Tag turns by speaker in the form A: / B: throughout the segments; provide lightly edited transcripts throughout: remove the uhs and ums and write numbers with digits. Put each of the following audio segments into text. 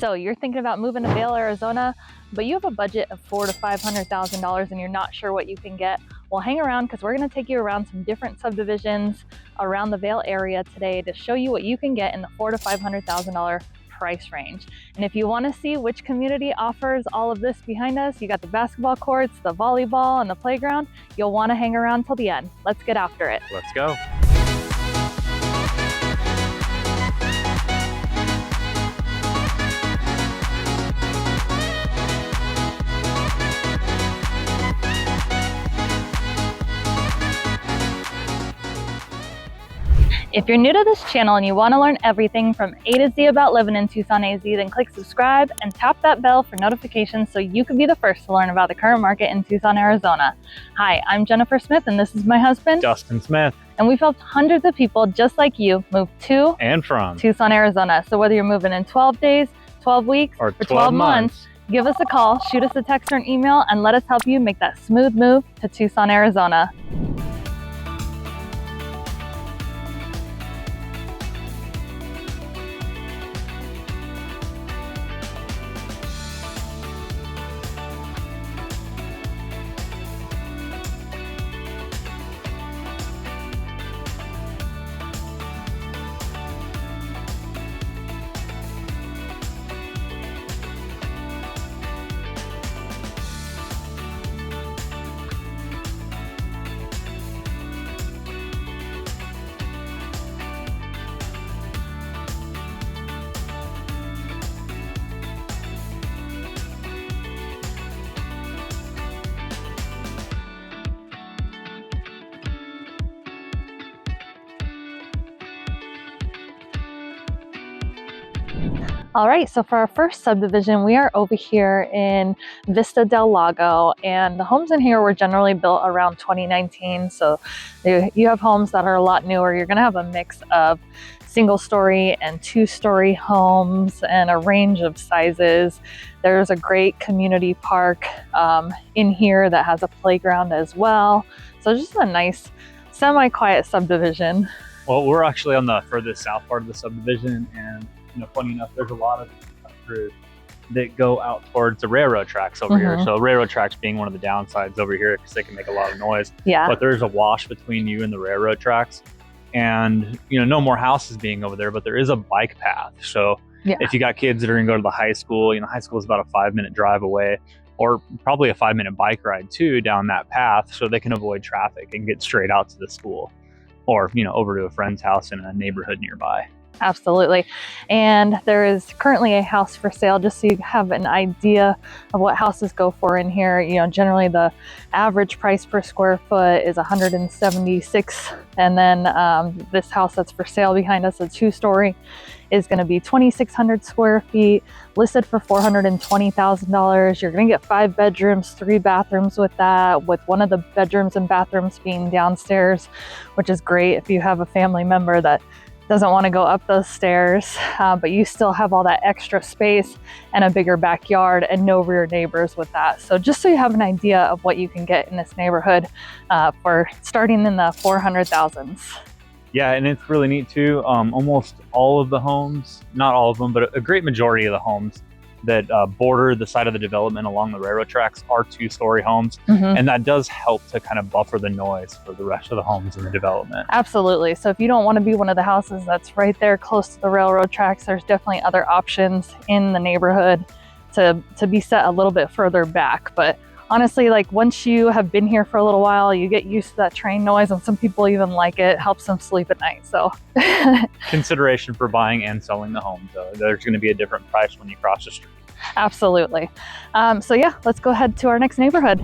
A: So you're thinking about moving to Vail, Arizona, but you have a budget of $400,000 to $500,000 and you're not sure what you can get. Well, hang around because we're going to take you around some different subdivisions around the Vail area today to show you what you can get in the $400,000 to $500,000 price range. And if you want to see which community offers all of this behind us, you got the basketball courts, the volleyball, and the playground, you'll want to hang around till the end. Let's get after it.
B: Let's go.
A: If you're new to this channel and you want to learn everything from A to Z about living in Tucson, AZ, then click subscribe and tap that bell for notifications so you can be the first to learn about the current market in Tucson, Arizona. Hi, I'm Jennifer Smith and this is my husband,
B: Dustin Smith.
A: And we've helped hundreds of people just like you move to
B: and from
A: Tucson, Arizona. So whether you're moving in 12 days, 12 weeks,
B: or
A: 12 months, give us a call, shoot us a text or an email, and let us help you make that smooth move to Tucson, Arizona. All right, so for our first subdivision, we are over here in Vista del Lago, and the homes in here were generally built around 2019. So you have homes that are a lot newer. You're gonna have a mix of single-story and two-story homes and a range of sizes. There's a great community park in here that has a playground as well. So just a nice semi-quiet subdivision.
B: Well, we're actually on the furthest south part of the subdivision, and funny enough, there's a lot of routes that go out towards the railroad tracks over here. So railroad tracks being one of the downsides over here because they can make a lot of noise.
A: Yeah.
B: But there's a wash between you and the railroad tracks, and no more houses being over there, but there is a bike path. So if you got kids that are gonna go to the high school, high school is about a 5-minute drive away, or probably a 5-minute bike ride too down that path, so they can avoid traffic and get straight out to the school, or over to a friend's house in a neighborhood nearby.
A: Absolutely. And there is currently a house for sale, just so you have an idea of what houses go for in here. Generally the average price per square foot is $176. And then this house that's for sale behind us, a 2-story, is going to be 2,600 square feet, listed for $420,000. You're going to get 5 bedrooms, 3 bathrooms with that, with one of the bedrooms and bathrooms being downstairs, which is great if you have a family member that doesn't want to go up those stairs, but you still have all that extra space and a bigger backyard and no rear neighbors with that. So just so you have an idea of what you can get in this neighborhood for starting in the 400,000s.
B: Yeah, and it's really neat too. Almost all of the homes, not all of them, but a great majority of the homes that border the side of the development along the railroad tracks are 2-story homes. And that does help to kind of buffer the noise for the rest of the homes in the development.
A: Absolutely. So if you don't want to be one of the houses that's right there close to the railroad tracks, there's definitely other options in the neighborhood to be set a little bit further back. But honestly, once you have been here for a little while, you get used to that train noise, and some people even like it. It helps them sleep at night. So
B: consideration for buying and selling the home, though. There's going to be a different price when you cross the street.
A: Absolutely. So yeah, let's go ahead to our next neighborhood.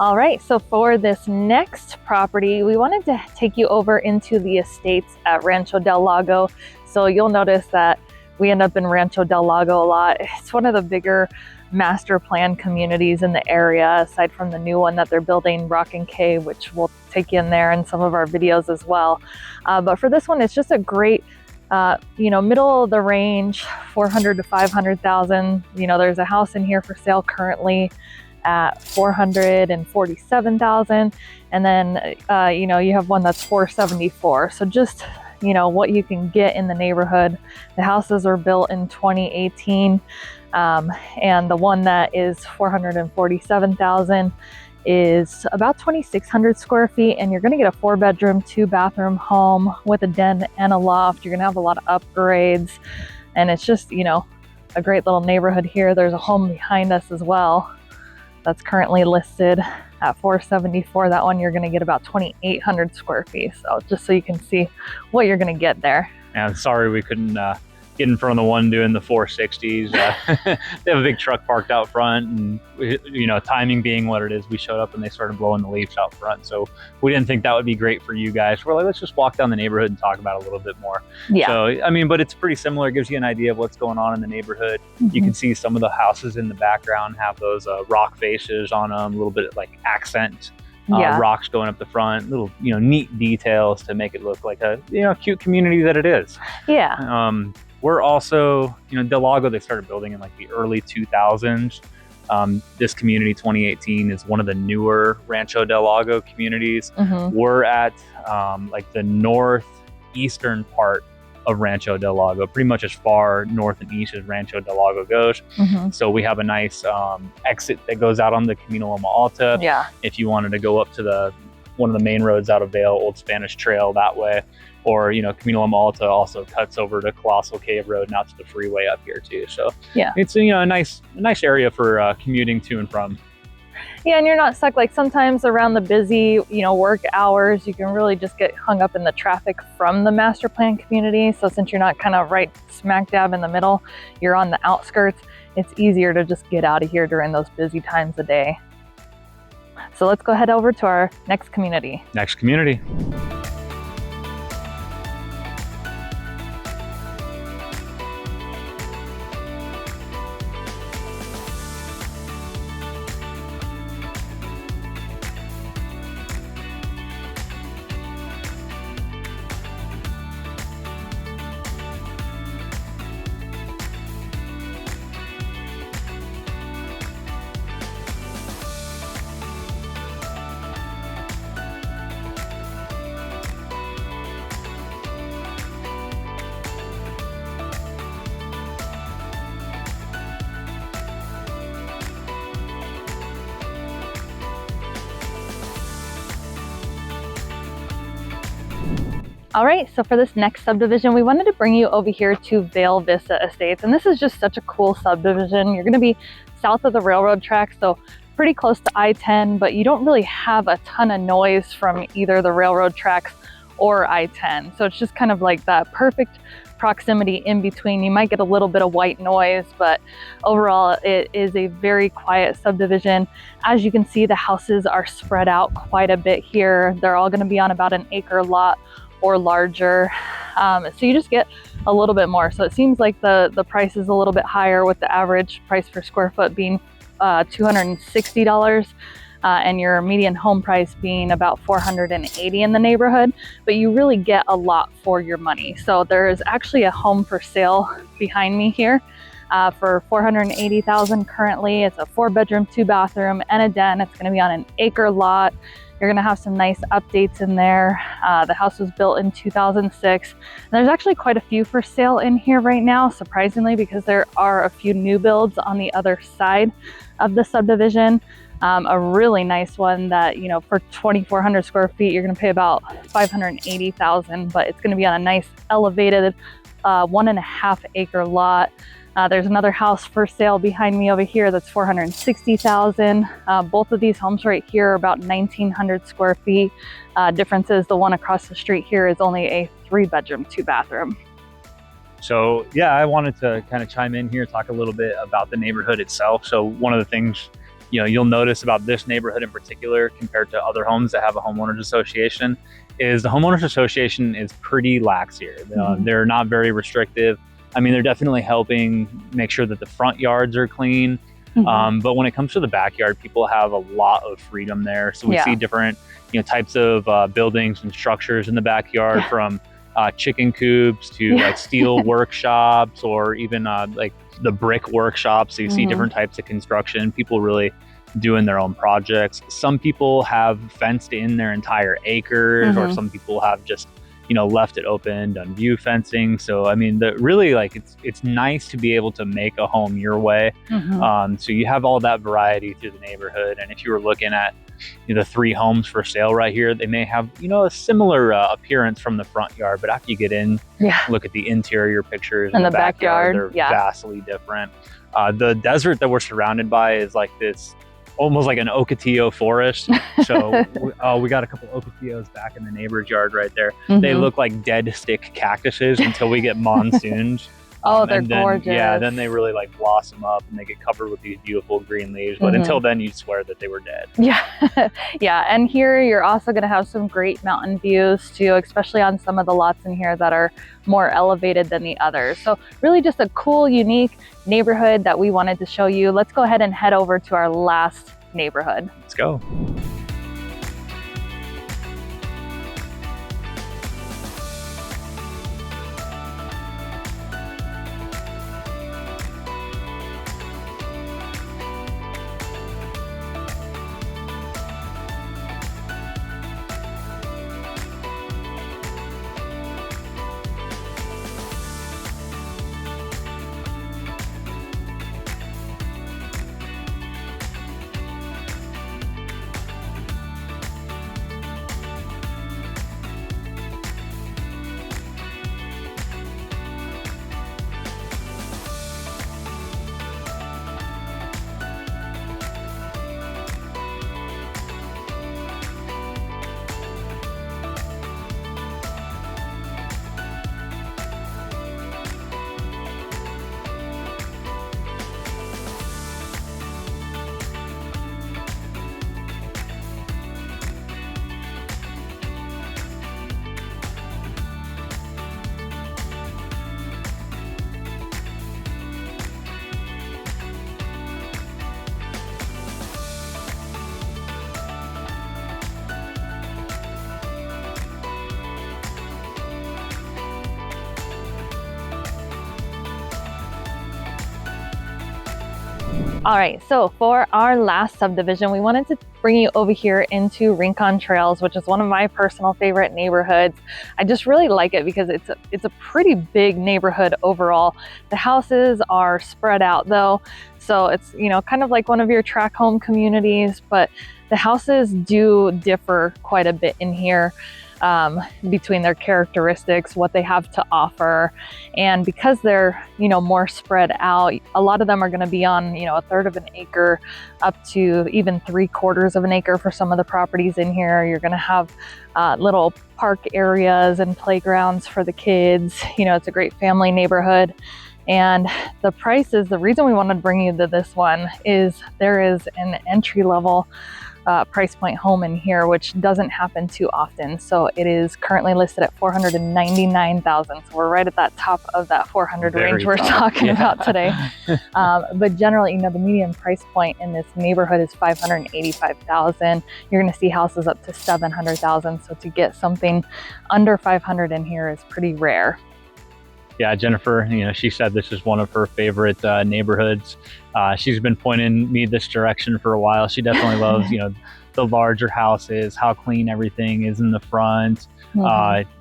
A: All right, so for this next property, we wanted to take you over into the estates at Rancho del Lago. So you'll notice that we end up in Rancho del Lago a lot. It's one of the bigger master plan communities in the area, aside from the new one that they're building, Rock and K, which we'll take you in there in some of our videos as well. But for this one, it's just a great middle of the range, 400 to 500,000. There's a house in here for sale currently at 447,000, and then you have one that's 474. So just what you can get in the neighborhood. The houses are built in 2018, and the one that is 447,000 is about 2,600 square feet, and you're going to get a 4-bedroom, 2-bathroom home with a den and a loft. You're going to have a lot of upgrades, and it's just a great little neighborhood here. There's a home behind us as well that's currently listed at 474. That one you're going to get about 2,800 square feet. So just so you can see what you're going to get there.
B: And sorry we couldn't get in front of the one doing the 460s. They have a big truck parked out front, and timing being what it is, we showed up and they started blowing the leaves out front. So we didn't think that would be great for you guys. We're like, let's just walk down the neighborhood and talk about it a little bit more.
A: Yeah.
B: So but it's pretty similar. It gives you an idea of what's going on in the neighborhood. Mm-hmm. You can see some of the houses in the background have those rock faces on them, a little bit like accent. Rocks going up the front, little neat details to make it look like a cute community that it is.
A: Yeah.
B: We're also, Del Lago, they started building in like the early 2000s. This community, 2018, is one of the newer Rancho del Lago communities. Mm-hmm. We're at like the northeastern part of Rancho del Lago, pretty much as far north and east as Rancho del Lago goes. Mm-hmm. So we have a nice exit that goes out on the Camino Loma Alta.
A: Yeah.
B: If you wanted to go up to one of the main roads out of Vail, Old Spanish Trail that way. Or, Camino Loma Alta also cuts over to Colossal Cave Road and out to the freeway up here too. So yeah, it's a nice area for commuting to and from.
A: Yeah, and you're not stuck. Like sometimes around the busy, work hours, you can really just get hung up in the traffic from the master plan community. So since you're not kind of right smack dab in the middle, you're on the outskirts, it's easier to just get out of here during those busy times of day. So let's go head over to our next community.
B: Next community.
A: All right, so for this next subdivision, we wanted to bring you over here to Vail Vista Estates. And this is just such a cool subdivision. You're gonna be south of the railroad track, so pretty close to I-10, but you don't really have a ton of noise from either the railroad tracks or I-10. So it's just kind of like that perfect proximity in between. You might get a little bit of white noise, but overall it is a very quiet subdivision. As you can see, the houses are spread out quite a bit here. They're all gonna be on about an acre lot or larger. So you just get a little bit more. So it seems like the price is a little bit higher, with the average price per square foot being $260 and your median home price being about $480 in the neighborhood, but you really get a lot for your money. So there is actually a home for sale behind me here for $480,000 currently. It's a 4-bedroom, 2-bathroom and a den. It's gonna be on an acre lot. You're gonna have some nice updates in there. The house was built in 2006. And there's actually quite a few for sale in here right now, surprisingly, because there are a few new builds on the other side of the subdivision. A really nice one that, for 2,400 square feet, you're gonna pay about $580,000, but it's gonna be on a nice elevated 1.5 acre lot. There's another house for sale behind me over here that's $460,000. Both of these homes right here are about 1,900 square feet. Difference is the one across the street here is only a 3-bedroom, 2-bathroom.
B: So yeah, I wanted to kind of chime in here, talk a little bit about the neighborhood itself. So one of the things you'll notice about this neighborhood in particular compared to other homes that have a homeowners association is the homeowners association is pretty lax here. They're not very restrictive. I mean, they're definitely helping make sure that the front yards are clean. But when it comes to the backyard, people have a lot of freedom there. So we see different types of buildings and structures in the backyard, from chicken coops to like steel workshops, or even like the brick workshops. So you see different types of construction, people really doing their own projects. Some people have fenced in their entire acres, or some people have just left it open, done view fencing. So I mean, really, like, it's nice to be able to make a home your way. So you have all that variety through the neighborhood. And if you were looking at the 3 homes for sale right here, they may have a similar appearance from the front yard, but after you get in, look at the interior pictures in the backyard, they're vastly different. The desert that we're surrounded by is like this, almost like an ocotillo forest. So we got a couple ocotillos back in the neighbor's yard right there. They look like dead stick cactuses until we get monsoons.
A: They're gorgeous.
B: Yeah, then they really like blossom up and they get covered with these beautiful green leaves. But until then, you'd swear that they were dead.
A: Yeah. And here you're also going to have some great mountain views too, especially on some of the lots in here that are more elevated than the others. So really just a cool, unique neighborhood that we wanted to show you. Let's go ahead and head over to our last neighborhood.
B: Let's go.
A: All right, so for our last subdivision, we wanted to bring you over here into Rincon Trails, which is one of my personal favorite neighborhoods. I just really like it because it's a pretty big neighborhood overall. The houses are spread out though, so it's kind of like one of your tract home communities, but the houses do differ quite a bit in here. Between their characteristics, what they have to offer. And because they're, more spread out, a lot of them are going to be on, a third of an acre up to even 3/4 of an acre for some of the properties in here. You're going to have little park areas and playgrounds for the kids. It's a great family neighborhood. And the prices, the reason we wanted to bring you to this one is there is an entry-level price point home in here, which doesn't happen too often. So it is currently listed at $499,000. So we're right at that top of that 400 range we're talking about today. But generally, the median price point in this neighborhood is $585,000. You're going to see houses up to $700,000. So to get something under 500 in here is pretty rare.
B: Yeah, Jennifer, she said this is one of her favorite neighborhoods. She's been pointing me this direction for a while. She definitely loves, the larger houses, how clean everything is in the front.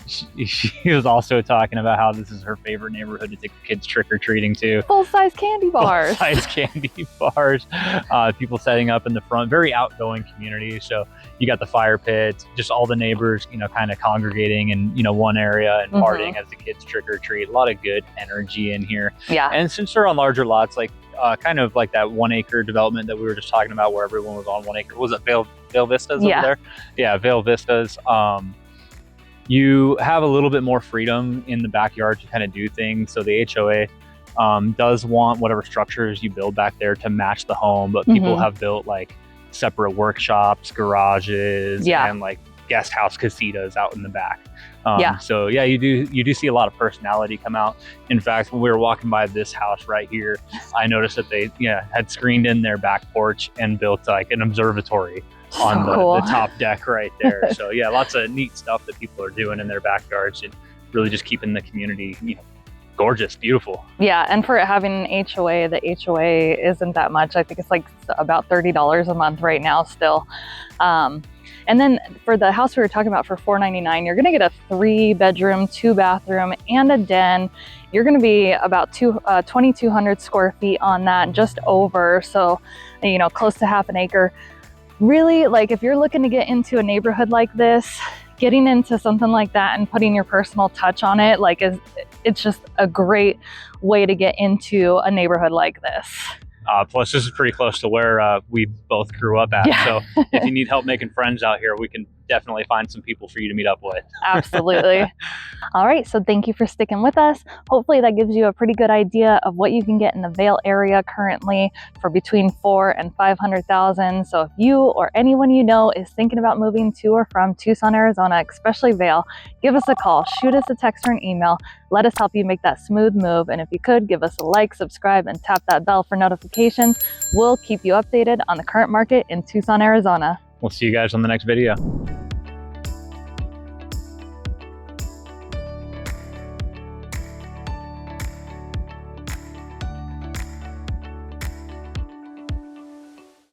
B: She was also talking about how this is her favorite neighborhood to take the kids trick-or-treating to.
A: Full-size candy bars.
B: Full-size candy bars. People setting up in the front. Very outgoing community. So you got the fire pits, just all the neighbors, kind of congregating in, one area and partying as the kids trick-or-treat. A lot of good energy in here.
A: Yeah.
B: And since they're on larger lots, like kind of like that 1 acre development that we were just talking about where everyone was on 1 acre. Was it Vail Vistas over there? Yeah, Vail Vistas. You have a little bit more freedom in the backyard to kind of do things. So the HOA does want whatever structures you build back there to match the home, but people have built like separate workshops, garages, and like guest house casitas out in the back. So yeah, you do see a lot of personality come out. In fact, when we were walking by this house right here, I noticed that they had screened in their back porch and built like an observatory on the top deck right there. So yeah, lots of neat stuff that people are doing in their backyards and really just keeping the community, gorgeous, beautiful. Yeah,
A: and for it having an HOA, the HOA isn't that much. I think it's like about $30 a month right now still. And then for the house we were talking about for $499, you're gonna get a 3-bedroom, 2-bathroom, and a den. You're gonna be about 2,200 square feet on that, just over. So, close to half an acre. Really, like if you're looking to get into a neighborhood like this, getting into something like that and putting your personal touch on it, it's just a great way to get into a neighborhood like this.
B: Plus, this is pretty close to where we both grew up at. So if you need help making friends out here, we can definitely find some people for you to meet up with.
A: Absolutely. All right. So thank you for sticking with us. Hopefully that gives you a pretty good idea of what you can get in the Vail area currently for between $400,000 and $500,000. So if you or anyone you know is thinking about moving to or from Tucson, Arizona, especially Vail, give us a call, shoot us a text or an email. Let us help you make that smooth move. And if you could, give us a like, subscribe, and tap that bell for notifications. We'll keep you updated on the current market in Tucson, Arizona.
B: We'll see you guys on the next video.